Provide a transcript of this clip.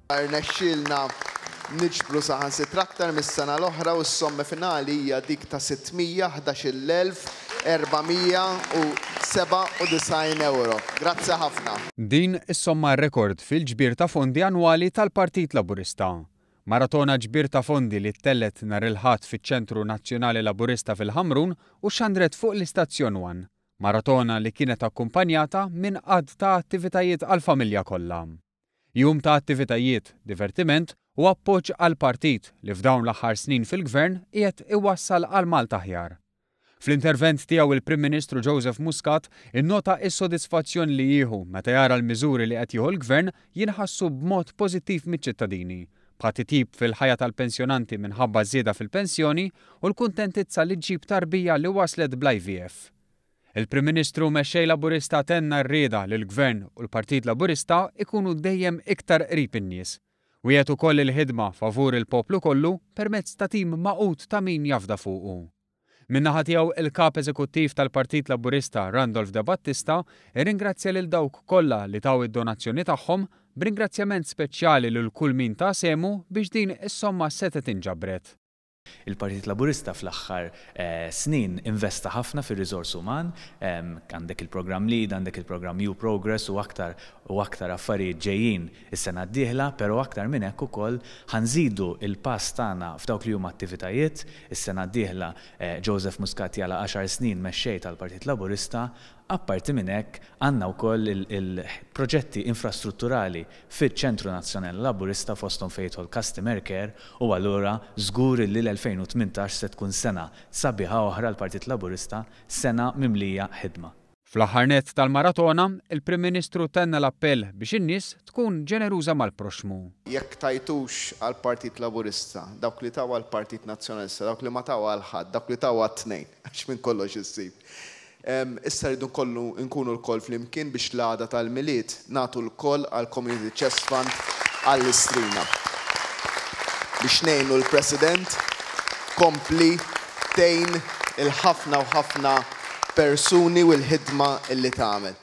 Rnexxielna niġbru saħansitra aktar mis-sena l-oħra u s-somma finali hija dik ta' 611,497 euro. Grazzi ħafna. Din is-somma rekord fil-ġbir ta' fondi annwali tal-Partit Laburista. Maratona ġbir ta' fondi li tellet nhar il-ħadd fiċ-Ċentru Nazzjonali Laburista fil-Ħamrun u xandret fuq l-Istazzjon 1. Maratona li kienet akkumpanjata minn qatt ta' attivitajiet għall-familja kollha. Jum ta' attivitajiet, divertiment u appoġġ għall-partit li f'dawn l-aħħar snin fil-Gvern qiegħed iwassal għal Malta aħjar. Fl-intervent tiegħu il-Prim Ministru Joseph Muscat innota s-sodisfazzjon li jieħu meta jara l-miżuri li qed jieħu l-Gvern jinħassu b'mod pożittiv miċ-ċittadini, bħal titjib fil-ħajja tal-pensjonanti minħabba żieda fil-pensjoni u l-kuntentizza li ġġib tarbija li waslet bl-IVF. Il-Prim Ministru mexxej Laburista tenna rrieda li l-Gvern u l-Partit Laburista ikunu dejjem iktar qrib in-nies. U jgħid ukoll il-ħidma favur il-poplu kollu permezz ta' tim maqut ta' min jafda fuqu. Min-naħa tiegħu il-Kap Eżekuttiv tal-Partit Laburista Randolph De Battista irringrazzja lil dawk kollha li taw id-donazzjoni tagħhom b'ringrazzjament speċjali lil kull min ta' semu biex din is-somma setet inġabret. Il-Partit Laburista fl-aħħar snin investa ħafna fir-riżors uman, għandek il-programm Lead, għandek il-programm U Progress u aktar affarijiet ġejjin is-sena d-dieħla, però aktar minn hekk ukoll ħanżidu il-pass tagħna f'dawk li huma attivitajiet. Is-sena d-dieħla Joseph Muscat jala 10 snin mexxej tal-Partit Laburista. Apparti minn hekk għandna wkoll il-proġetti infrastrutturali fiċ-Ċentru Nazzjonali Laburista fosthom fejn jidħol Customer Care u allura żgur li l-2018 se tkun sena sabiħa oħra l-Partit Laburista, sena mimlija ħidma. Fl-aħħar nett tal-maratona, il-Prim Ministru tenna l-appell biex in-nies tkun ġeneruża mal-proxmu. Jekk tajtux għall-Partit Laburista, dawk li taw għall-Partit Nazzjonalista, dawk li ma taw għall-ħadd, dawk li taw għat-tnejn, għax minn kollox issib. Issa rridu nkunu l-koll flimkien biex l-għada tal-miliet nagħtu l-koll għall-Community Chest Fund għall-istrina. Biex ngħinu l-President kompli tgħin il-ħafna u ħafna persuni u l-ħidma illi tagħmel.